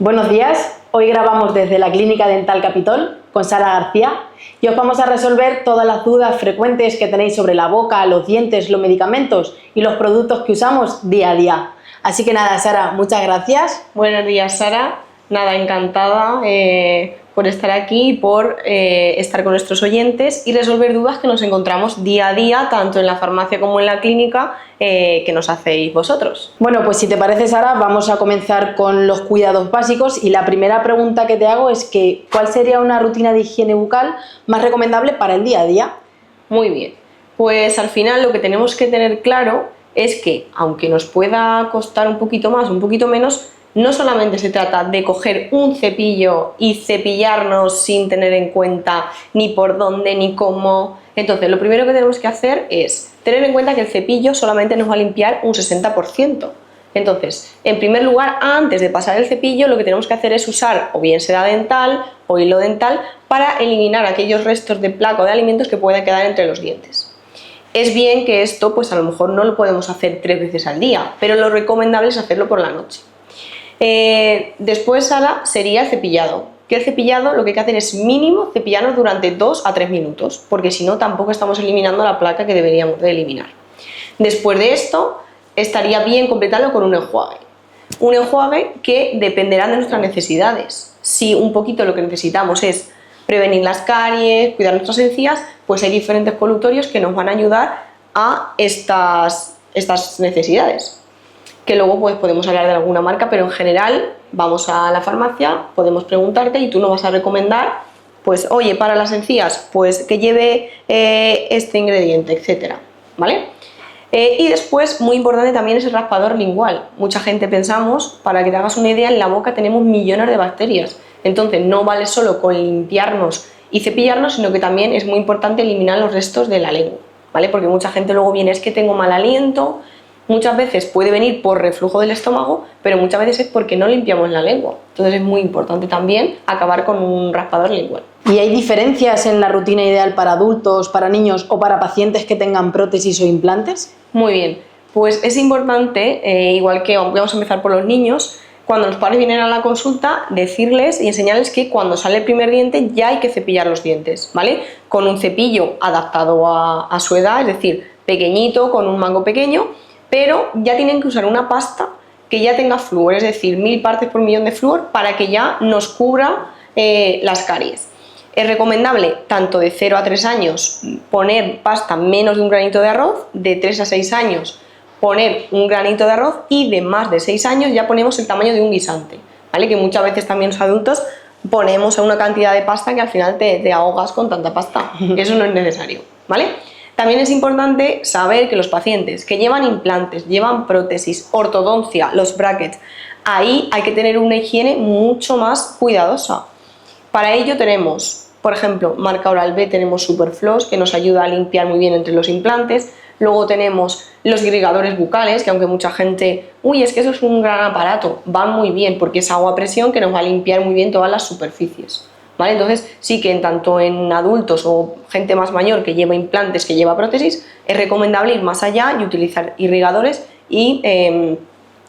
Buenos días, hoy grabamos desde la Clínica Dental Capitol con Sara García y os vamos a resolver todas las dudas frecuentes que tenéis sobre la boca, los dientes, los medicamentos y los productos que usamos día a día. Así que nada, Sara, muchas gracias. Buenos días, Sara. Nada, encantada por estar aquí y por estar con nuestros oyentes y resolver dudas que nos encontramos día a día, tanto en la farmacia como en la clínica, que nos hacéis vosotros. Bueno, pues si te parece, Sara, vamos a comenzar con los cuidados básicos y la primera pregunta que te hago es que ¿cuál sería una rutina de higiene bucal más recomendable para el día a día? Muy bien, pues al final lo que tenemos que tener claro es que, aunque nos pueda costar un poquito más, un poquito menos, no solamente se trata de coger un cepillo y cepillarnos sin tener en cuenta ni por dónde ni cómo. Entonces, lo primero que tenemos que hacer es tener en cuenta que el cepillo solamente nos va a limpiar un 60%. Entonces, en primer lugar, antes de pasar el cepillo, lo que tenemos que hacer es usar o bien seda dental o hilo dental para eliminar aquellos restos de placa o de alimentos que puedan quedar entre los dientes. Es bien que esto, pues a lo mejor no lo podemos hacer 3 veces al día, pero lo recomendable es hacerlo por la noche. Después, Sara, sería el cepillado. Que el cepillado lo que hay que hacer es mínimo cepillarnos durante 2 a 3 minutos, porque si no tampoco estamos eliminando la placa que deberíamos de eliminar. Después de esto, estaría bien completarlo con un enjuague. Un enjuague que dependerá de nuestras necesidades. Si un poquito lo que necesitamos es prevenir las caries, cuidar nuestras encías, pues hay diferentes colutorios que nos van a ayudar a estas necesidades. Que luego pues podemos hablar de alguna marca, pero en general vamos a la farmacia, podemos preguntarte y tú nos vas a recomendar, pues oye, para las encías, pues que lleve este ingrediente, etcétera, ¿vale? Y después, muy importante también es el raspador lingual. Mucha gente pensamos, para que te hagas una idea, en la boca tenemos millones de bacterias, entonces no vale solo con limpiarnos y cepillarnos, sino que también es muy importante eliminar los restos de la lengua, ¿vale? Porque mucha gente luego viene, es que tengo mal aliento. Muchas veces puede venir por reflujo del estómago, pero muchas veces es porque no limpiamos la lengua. Entonces es muy importante también acabar con un raspador lingual. ¿Y hay diferencias en la rutina ideal para adultos, para niños o para pacientes que tengan prótesis o implantes? Muy bien, pues es importante, igual que vamos a empezar por los niños, cuando los padres vienen a la consulta, decirles y enseñarles que cuando sale el primer diente ya hay que cepillar los dientes, ¿vale? Con un cepillo adaptado a su edad, es decir, pequeñito, con un mango pequeño, pero ya tienen que usar una pasta que ya tenga flúor, es decir, 1000 partes por millón de flúor para que ya nos cubra las caries. Es recomendable, tanto de 0 a 3 años, poner pasta menos de un granito de arroz, de 3 a 6 años poner un granito de arroz y de más de 6 años ya ponemos el tamaño de un guisante, ¿vale? Que muchas veces también los adultos ponemos una cantidad de pasta que al final te ahogas con tanta pasta. Eso no es necesario, ¿vale? También es importante saber que los pacientes que llevan implantes, llevan prótesis, ortodoncia, los brackets, ahí hay que tener una higiene mucho más cuidadosa. Para ello tenemos, por ejemplo, marca Oral-B, tenemos Superfloss, que nos ayuda a limpiar muy bien entre los implantes. Luego tenemos los irrigadores bucales, que aunque mucha gente, uy, es que eso es un gran aparato, van muy bien porque es agua a presión que nos va a limpiar muy bien todas las superficies. ¿Vale? Entonces sí que tanto en adultos o gente más mayor que lleva implantes, que lleva prótesis, es recomendable ir más allá y utilizar irrigadores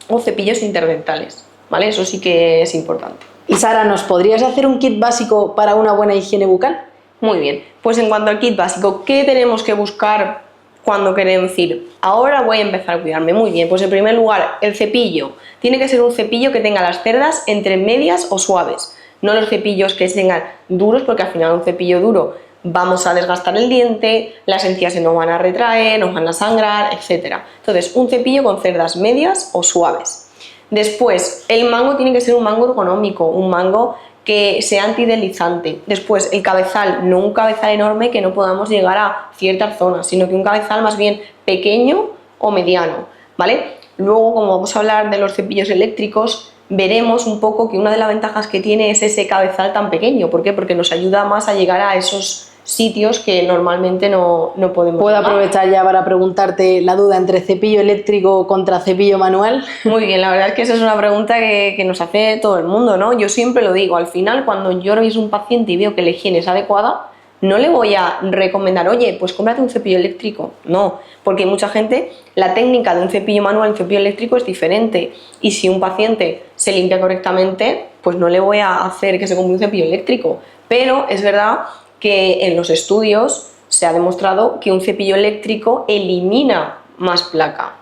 o cepillos interdentales, ¿vale? Eso sí que es importante. Y Sara, ¿nos podrías hacer un kit básico para una buena higiene bucal? Muy bien, pues en cuanto al kit básico, ¿qué tenemos que buscar cuando queremos decir, ahora voy a empezar a cuidarme? Muy bien, pues en primer lugar, el cepillo. Tiene que ser un cepillo que tenga las cerdas entre medias o suaves. No los cepillos que tengan duros, porque al final un cepillo duro vamos a desgastar el diente, las encías se nos van a retraer, nos van a sangrar, etc. Entonces, un cepillo con cerdas medias o suaves. Después, el mango tiene que ser un mango ergonómico, un mango que sea antideslizante. Después, el cabezal, no un cabezal enorme que no podamos llegar a ciertas zonas, sino que un cabezal más bien pequeño o mediano, ¿vale? Luego, como vamos a hablar de los cepillos eléctricos, veremos un poco que una de las ventajas que tiene es ese cabezal tan pequeño. ¿Por qué? Porque nos ayuda más a llegar a esos sitios que normalmente no podemos. ¿Puedo aprovechar ya para preguntarte la duda entre cepillo eléctrico contra cepillo manual? Muy bien, la verdad es que esa es una pregunta que nos hace todo el mundo, ¿no? Yo siempre lo digo, al final cuando yo reviso un paciente y veo que la higiene es adecuada, no le voy a recomendar, oye, pues cómprate un cepillo eléctrico. No, porque mucha gente, la técnica de un cepillo manual y un cepillo eléctrico es diferente. Y si un paciente se limpia correctamente, pues no le voy a hacer que se compre un cepillo eléctrico. Pero es verdad que en los estudios se ha demostrado que un cepillo eléctrico elimina más placa,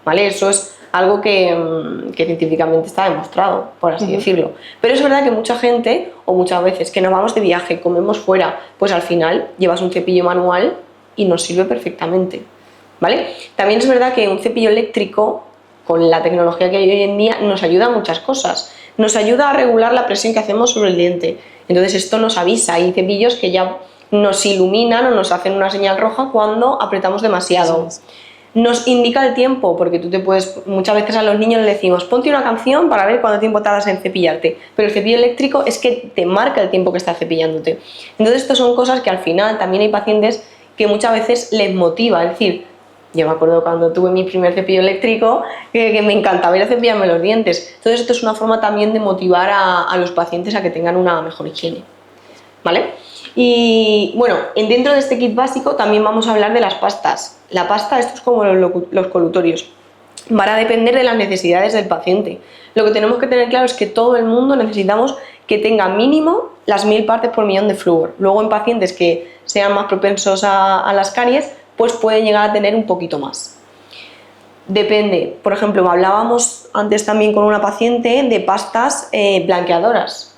¿vale? Eso es algo que científicamente está demostrado, por así decirlo. Pero es verdad que mucha gente, o muchas veces que nos vamos de viaje, comemos fuera, pues al final llevas un cepillo manual y nos sirve perfectamente, ¿vale? También es verdad que un cepillo eléctrico, con la tecnología que hay hoy en día, nos ayuda a muchas cosas. Nos ayuda a regular la presión que hacemos sobre el diente. Entonces esto nos avisa. Hay cepillos que ya nos iluminan o nos hacen una señal roja cuando apretamos demasiado. Sí. Nos indica el tiempo, porque tú te puedes, muchas veces a los niños les decimos, ponte una canción para ver cuánto tiempo tardas en cepillarte, pero el cepillo eléctrico es que te marca el tiempo que estás cepillándote. Entonces estas son cosas que al final también hay pacientes que muchas veces les motiva, es decir, yo me acuerdo cuando tuve mi primer cepillo eléctrico que me encantaba ir a cepillarme los dientes. Entonces esto es una forma también de motivar a los pacientes a que tengan una mejor higiene, ¿vale? Y bueno, dentro de este kit básico también vamos a hablar de las pastas. La pasta, esto es como los colutorios, van a depender de las necesidades del paciente. Lo que tenemos que tener claro es que todo el mundo necesitamos que tenga mínimo las 1000 partes por millón de flúor. Luego en pacientes que sean más propensos a las caries, pues pueden llegar a tener un poquito más. Depende, por ejemplo, hablábamos antes también con una paciente de pastas blanqueadoras.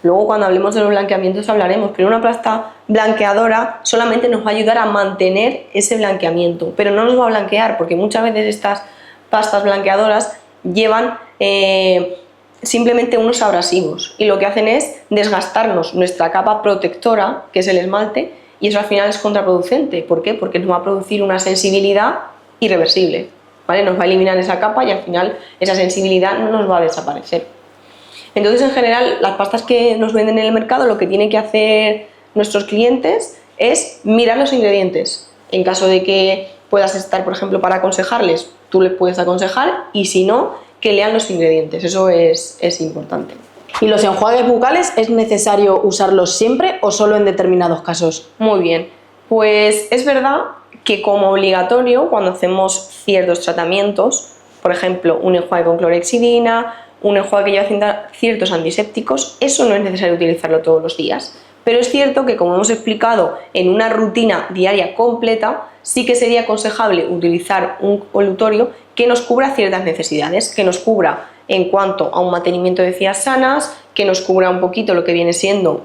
Luego cuando hablemos de los blanqueamientos hablaremos, pero una pasta blanqueadora solamente nos va a ayudar a mantener ese blanqueamiento, pero no nos va a blanquear, porque muchas veces estas pastas blanqueadoras llevan simplemente unos abrasivos y lo que hacen es desgastarnos nuestra capa protectora, que es el esmalte, y eso al final es contraproducente. ¿Por qué? Porque nos va a producir una sensibilidad irreversible, ¿vale? Nos va a eliminar esa capa y al final esa sensibilidad no nos va a desaparecer. Entonces, en general, las pastas que nos venden en el mercado, lo que tienen que hacer nuestros clientes es mirar los ingredientes. En caso de que puedas estar, por ejemplo, para aconsejarles, tú les puedes aconsejar, y si no, que lean los ingredientes. Eso es importante. ¿Y los enjuagues bucales es necesario usarlos siempre o solo en determinados casos? Muy bien, pues es verdad que como obligatorio cuando hacemos ciertos tratamientos, por ejemplo un enjuague con clorhexidina, un enjuague que lleva ciertos antisépticos, eso no es necesario utilizarlo todos los días. Pero es cierto que, como hemos explicado, en una rutina diaria completa sí que sería aconsejable utilizar un colutorio que nos cubra ciertas necesidades, que nos cubra en cuanto a un mantenimiento de encías sanas, que nos cubra un poquito lo que viene siendo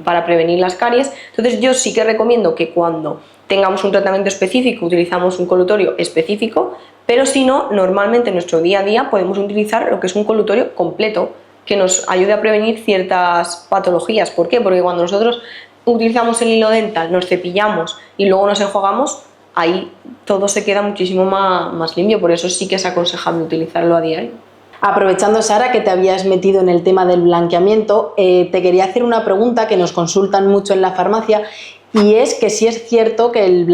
para prevenir las caries. Entonces yo sí que recomiendo que cuando tengamos un tratamiento específico utilizamos un colutorio específico, pero si no, normalmente en nuestro día a día podemos utilizar lo que es un colutorio completo, que nos ayude a prevenir ciertas patologías. ¿Por qué? Porque cuando nosotros utilizamos el hilo dental, nos cepillamos y luego nos enjuagamos, ahí todo se queda muchísimo más limpio, por eso sí que es aconsejable utilizarlo a diario. Aprovechando, Sara, que te habías metido en el tema del blanqueamiento, te quería hacer una pregunta que nos consultan mucho en la farmacia, y es que si es cierto que los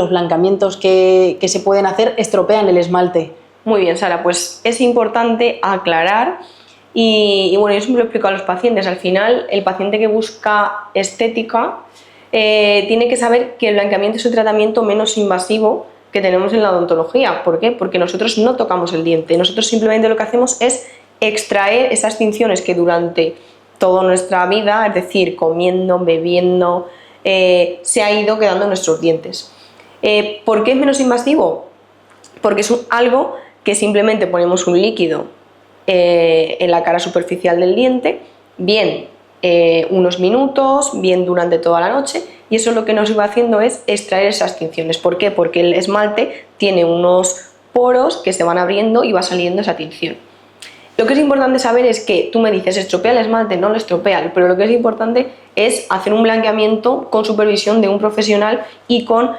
blancamientos que se pueden hacer estropean el esmalte. Muy bien, Sara, pues es importante aclarar y bueno, yo siempre lo explico a los pacientes. Al final, el paciente que busca estética tiene que saber que el blanqueamiento es el tratamiento menos invasivo que tenemos en la odontología. ¿Por qué? Porque nosotros no tocamos el diente, nosotros simplemente lo que hacemos es extraer esas tinciones que durante toda nuestra vida, es decir, comiendo, bebiendo, se ha ido quedando en nuestros dientes. ¿Por qué es menos invasivo? Porque es algo que simplemente ponemos un líquido en la cara superficial del diente, bien unos minutos, bien durante toda la noche, y eso lo que nos va haciendo es extraer esas tinciones. ¿Por qué? Porque el esmalte tiene unos poros que se van abriendo y va saliendo esa tinción. Lo que es importante saber es que tú me dices, ¿estropea el esmalte? No lo estropea, pero lo que es importante es hacer un blanqueamiento con supervisión de un profesional y con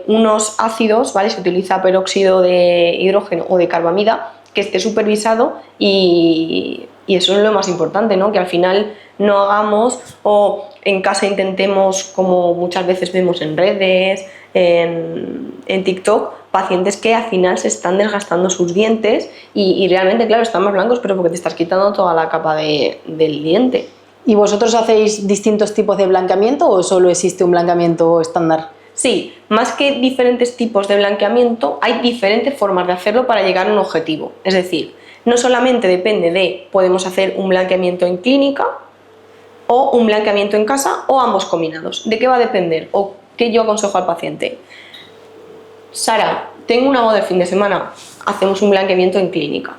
unos ácidos, ¿vale? Se utiliza peróxido de hidrógeno o de carbamida, que esté supervisado, y eso es lo más importante, ¿no? Que al final no hagamos o en casa intentemos, como muchas veces vemos en redes, en TikTok, pacientes que al final se están desgastando sus dientes y realmente, claro, están más blancos, pero porque te estás quitando toda la capa del diente. ¿Y vosotros hacéis distintos tipos de blanqueamiento o solo existe un blanqueamiento estándar? Sí, más que diferentes tipos de blanqueamiento, hay diferentes formas de hacerlo para llegar a un objetivo. Es decir, no solamente depende de podemos hacer un blanqueamiento en clínica o un blanqueamiento en casa o ambos combinados. ¿De qué va a depender? ¿O qué yo aconsejo al paciente? Sara, tengo una boda el fin de semana, hacemos un blanqueamiento en clínica.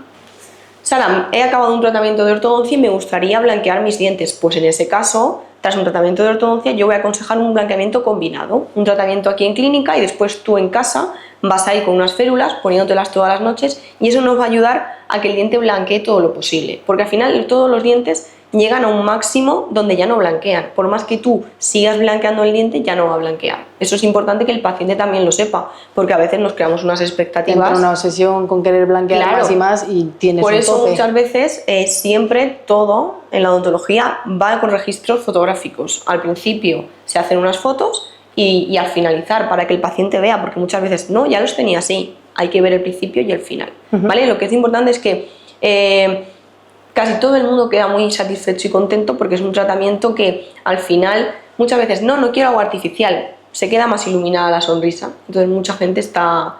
Sara, he acabado un tratamiento de ortodoncia y me gustaría blanquear mis dientes. Pues en ese caso, tras un tratamiento de ortodoncia, yo voy a aconsejar un blanqueamiento combinado. Un tratamiento aquí en clínica y después tú en casa vas a ir con unas férulas poniéndotelas todas las noches y eso nos va a ayudar a que el diente blanquee todo lo posible. Porque al final todos los dientes llegan a un máximo donde ya no blanquean. Por más que tú sigas blanqueando el diente, ya no va a blanquear. Eso es importante que el paciente también lo sepa, porque a veces nos creamos unas expectativas. Entra una obsesión con querer blanquear más y más y tienes por un eso tope. Muchas veces siempre todo en la odontología va con registros fotográficos. Al principio se hacen unas fotos y al finalizar para que el paciente vea, porque muchas veces no, ya los tenía así. Hay que ver el principio y el final. ¿Vale? Lo que es importante es que casi todo el mundo queda muy satisfecho y contento porque es un tratamiento que al final muchas veces no quiero agua artificial, se queda más iluminada la sonrisa, entonces mucha gente está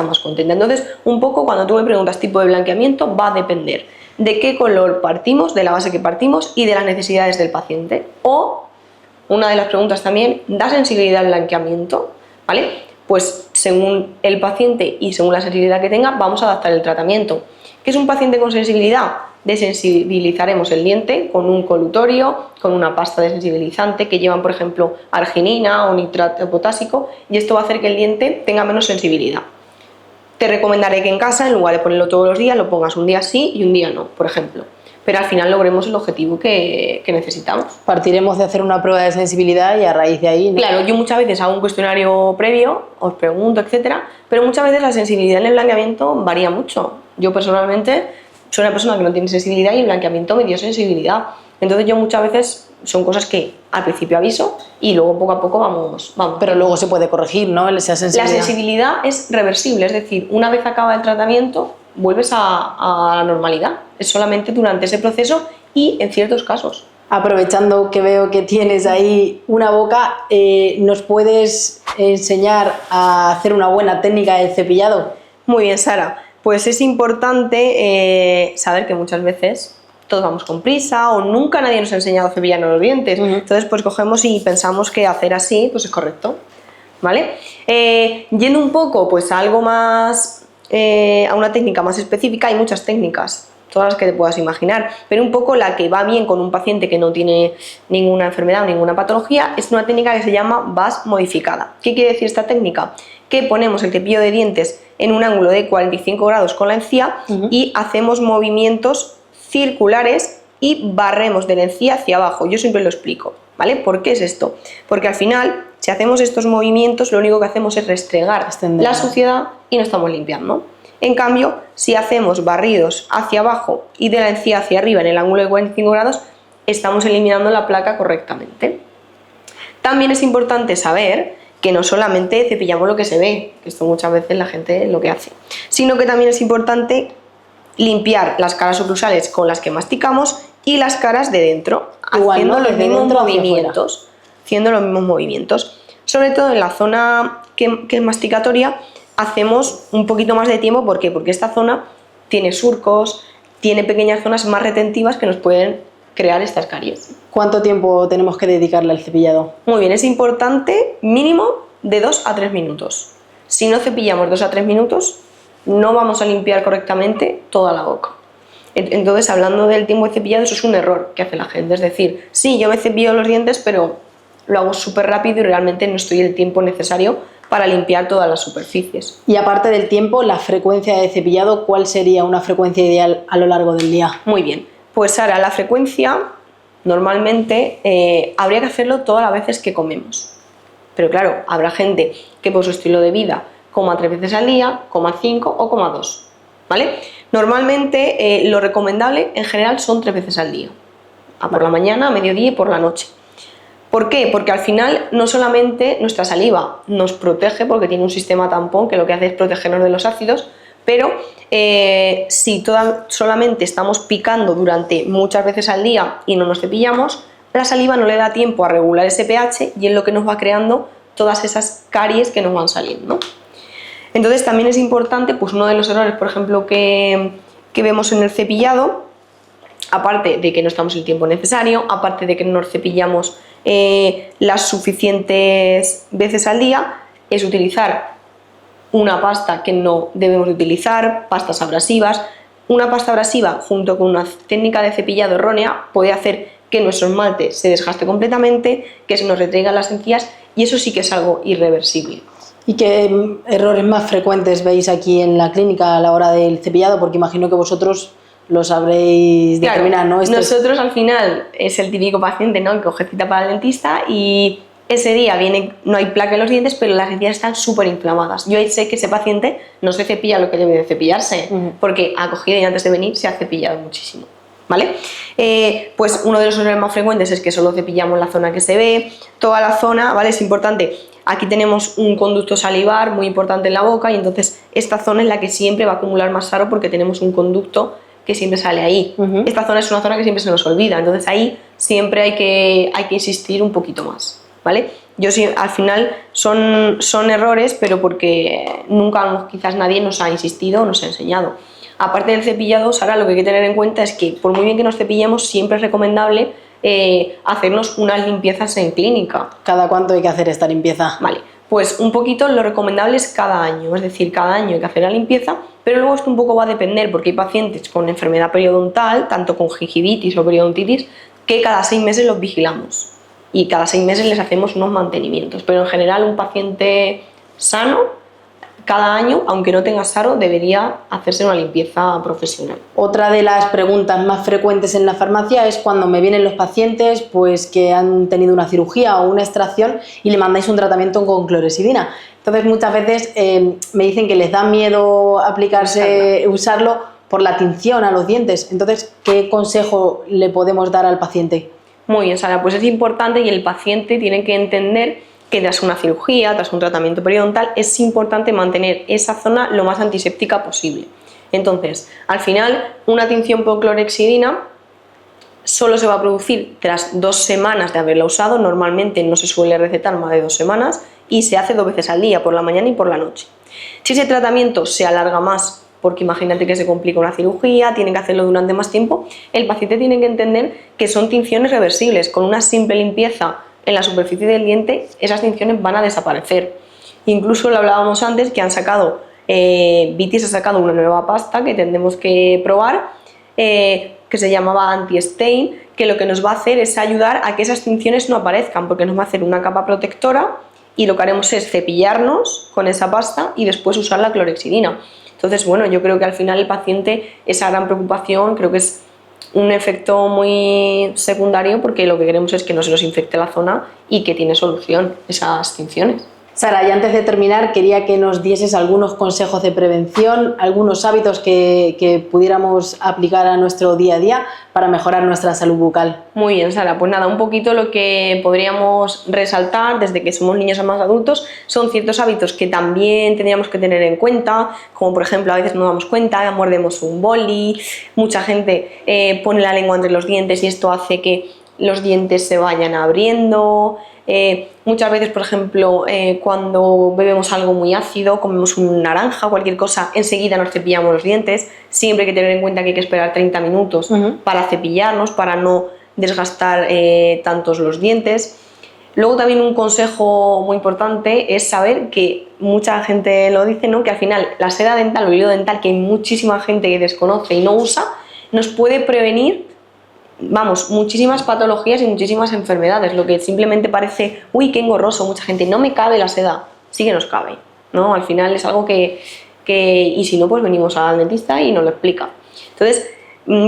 más contenta. Entonces un poco cuando tú me preguntas tipo de blanqueamiento va a depender de qué color partimos, de la base que partimos y de las necesidades del paciente. O una de las preguntas también, ¿da sensibilidad al blanqueamiento? ¿Vale? Pues según el paciente y según la sensibilidad que tenga vamos a adaptar el tratamiento. ¿Qué es un paciente con sensibilidad? Desensibilizaremos el diente con un colutorio, con una pasta desensibilizante que llevan, por ejemplo, arginina o nitrato potásico y esto va a hacer que el diente tenga menos sensibilidad. Te recomendaré que en casa, en lugar de ponerlo todos los días, lo pongas un día sí y un día no, por ejemplo. Pero al final logremos el objetivo que necesitamos. Partiremos de hacer una prueba de sensibilidad y a raíz de ahí, ¿no? Claro, yo muchas veces hago un cuestionario previo, os pregunto, etcétera, pero muchas veces la sensibilidad en el blanqueamiento varía mucho. Yo personalmente soy una persona que no tiene sensibilidad y el blanqueamiento me dio sensibilidad. Entonces yo muchas veces son cosas que al principio aviso y luego poco a poco vamos. Pero luego se puede corregir, ¿no? Esa sensibilidad. La sensibilidad es reversible, es decir, una vez acaba el tratamiento vuelves a la normalidad. Es solamente durante ese proceso y en ciertos casos. Aprovechando que veo que tienes ahí una boca, ¿nos puedes enseñar a hacer una buena técnica de cepillado? Muy bien, Sara. Pues es importante saber que muchas veces todos vamos con prisa o nunca nadie nos ha enseñado a cepillarnos los dientes. Entonces pues cogemos y pensamos que hacer así pues es correcto, ¿vale? Yendo un poco pues a algo más, a una técnica más específica, hay muchas técnicas, todas las que te puedas imaginar, pero un poco la que va bien con un paciente que no tiene ninguna enfermedad o ninguna patología es una técnica que se llama VAS modificada. ¿Qué quiere decir esta técnica? Que ponemos el cepillo de dientes en un ángulo de 45 grados con la encía y hacemos movimientos circulares y barremos de la encía hacia abajo. Yo siempre lo explico, ¿vale? ¿Por qué es esto? Porque al final, si hacemos estos movimientos, lo único que hacemos es restregar la suciedad y no estamos limpiando. En cambio, si hacemos barridos hacia abajo y de la encía hacia arriba en el ángulo de 45 grados, estamos eliminando la placa correctamente. También es importante saber que no solamente cepillamos lo que se ve, que esto muchas veces la gente lo que hace, sino que también es importante limpiar las caras oclusales con las que masticamos y las caras de dentro, haciendo los mismos movimientos. Sobre todo en la zona que es masticatoria, hacemos un poquito más de tiempo. ¿Por qué? Porque esta zona tiene surcos, tiene pequeñas zonas más retentivas que nos pueden crear estas caries. ¿Cuánto tiempo tenemos que dedicarle al cepillado? Muy bien, es importante mínimo de 2 a 3 minutos. Si no cepillamos 2 a 3 minutos, no vamos a limpiar correctamente toda la boca. Entonces, hablando del tiempo de cepillado, eso es un error que hace la gente. Es decir, sí, yo me cepillo los dientes, pero lo hago súper rápido y realmente no estoy el tiempo necesario para limpiar todas las superficies. Y aparte del tiempo, la frecuencia de cepillado, ¿cuál sería una frecuencia ideal a lo largo del día? Muy bien, pues Sara, la frecuencia normalmente habría que hacerlo todas las veces que comemos. Pero claro, habrá gente que por su estilo de vida coma 3 veces al día, coma 5 o coma 2, ¿vale? Normalmente lo recomendable en general son 3 veces al día, por la mañana, a mediodía y por la noche. ¿Por qué? Porque al final no solamente nuestra saliva nos protege porque tiene un sistema tampón que lo que hace es protegernos de los ácidos, pero si solamente estamos picando durante muchas veces al día y no nos cepillamos, la saliva no le da tiempo a regular ese pH y es lo que nos va creando todas esas caries que nos van saliendo. Entonces también es importante, pues uno de los errores, por ejemplo, que que vemos en el cepillado, aparte de que no estamos el tiempo necesario, aparte de que no nos cepillamos las suficientes veces al día, es utilizar una pasta que no debemos de utilizar, pastas abrasivas. Una pasta abrasiva junto con una técnica de cepillado errónea puede hacer que nuestro esmalte se desgaste completamente, que se nos retraigan las encías, y eso sí que es algo irreversible. ¿Y qué errores más frecuentes veis aquí en la clínica a la hora del cepillado? Porque imagino que vosotros lo sabréis determinar, claro, ¿no? Nosotros al final es el típico paciente, ¿no?, que coge cita para el dentista y ese día no hay placa en los dientes, pero las encías están súper inflamadas. Yo sé que ese paciente no se cepilla lo que debe de cepillarse, porque ha cogido y antes de venir se ha cepillado muchísimo, ¿vale? Pues uno de los errores más frecuentes es que solo cepillamos la zona que se ve, toda la zona, ¿vale? Es importante. Aquí tenemos un conducto salivar muy importante en la boca y entonces esta zona es la que siempre va a acumular más saro porque tenemos un conducto que siempre sale ahí. Esta zona es una zona que siempre se nos olvida, entonces ahí siempre hay que insistir un poquito más, ¿vale? Yo sí, al final son errores, pero porque nunca quizás nadie nos ha insistido o nos ha enseñado. Aparte del cepillado, Sara, lo que hay que tener en cuenta es que por muy bien que nos cepillemos, siempre es recomendable hacernos unas limpiezas en clínica. ¿Cada cuánto hay que hacer esta limpieza? Vale, pues un poquito lo recomendable es cada año, es decir, cada año hay que hacer la limpieza, pero luego esto un poco va a depender porque hay pacientes con enfermedad periodontal, tanto con gingivitis o periodontitis, que cada 6 meses los vigilamos y cada 6 meses les hacemos unos mantenimientos, pero en general un paciente sano cada año, aunque no tenga saro, debería hacerse una limpieza profesional. Otra de las preguntas más frecuentes en la farmacia es cuando me vienen los pacientes pues, que han tenido una cirugía o una extracción y le mandáis un tratamiento con clorexidina. Entonces muchas veces me dicen que les da miedo usarlo por la tinción a los dientes. Entonces, ¿qué consejo le podemos dar al paciente? Muy bien, Sara, pues es importante y el paciente tiene que entender que tras una cirugía, tras un tratamiento periodontal, es importante mantener esa zona lo más antiséptica posible. Entonces, al final, una tinción por clorexidina solo se va a producir tras 2 semanas de haberla usado. Normalmente no se suele recetar más de 2 semanas y se hace 2 veces al día, por la mañana y por la noche. Si ese tratamiento se alarga más, porque imagínate que se complica una cirugía, tiene que hacerlo durante más tiempo, el paciente tiene que entender que son tinciones reversibles. Con una simple limpieza en la superficie del diente, esas tinciones van a desaparecer. Incluso lo hablábamos antes, que han sacado, Vitis ha sacado una nueva pasta que tendremos que probar, que se llamaba Anti-Stain, que lo que nos va a hacer es ayudar a que esas tinciones no aparezcan, porque nos va a hacer una capa protectora y lo que haremos es cepillarnos con esa pasta y después usar la clorexidina. Entonces, bueno, yo creo que al final el paciente, esa gran preocupación, creo que es un efecto muy secundario porque lo que queremos es que no se nos infecte la zona y que tiene solución esas tinciones. Sara, y antes de terminar, quería que nos dieses algunos consejos de prevención, algunos hábitos que pudiéramos aplicar a nuestro día a día para mejorar nuestra salud bucal. Muy bien, Sara, pues nada, un poquito lo que podríamos resaltar desde que somos niños a más adultos son ciertos hábitos que también tendríamos que tener en cuenta, como por ejemplo a veces no damos cuenta, mordemos un boli, mucha gente pone la lengua entre los dientes y esto hace que los dientes se vayan abriendo. Muchas veces, por ejemplo, cuando bebemos algo muy ácido, comemos una naranja o cualquier cosa, enseguida nos cepillamos los dientes. Siempre hay que tener en cuenta que hay que esperar 30 minutos para cepillarnos, para no desgastar tantos los dientes. Luego también un consejo muy importante es saber que mucha gente lo dice, ¿no?, que al final la seda dental o el hilo dental, que hay muchísima gente que desconoce y no usa, nos puede prevenir, vamos, muchísimas patologías y muchísimas enfermedades. Lo que simplemente parece, uy, qué engorroso, mucha gente, no me cabe la seda, sí que nos cabe, ¿no? Al final es algo que y si no, pues venimos al dentista y nos lo explica. Entonces,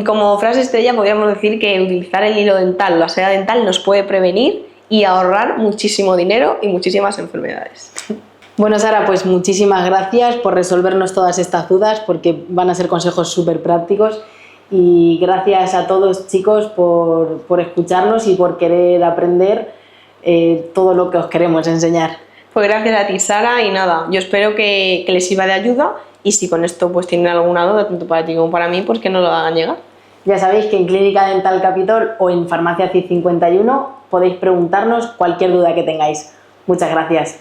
como frase estrella podríamos decir que utilizar el hilo dental o la seda dental nos puede prevenir y ahorrar muchísimo dinero y muchísimas enfermedades. Bueno, Sara, pues muchísimas gracias por resolvernos todas estas dudas, porque van a ser consejos súper prácticos. Y gracias a todos, chicos, por escucharnos y por querer aprender todo lo que os queremos enseñar. Pues gracias a ti, Sara, y nada, yo espero que les sirva de ayuda y si con esto pues tienen alguna duda, tanto para ti como para mí, pues que nos lo hagan llegar. Ya sabéis que en Clínica Dental Capitol o en Farmacia CID 51 podéis preguntarnos cualquier duda que tengáis. Muchas gracias.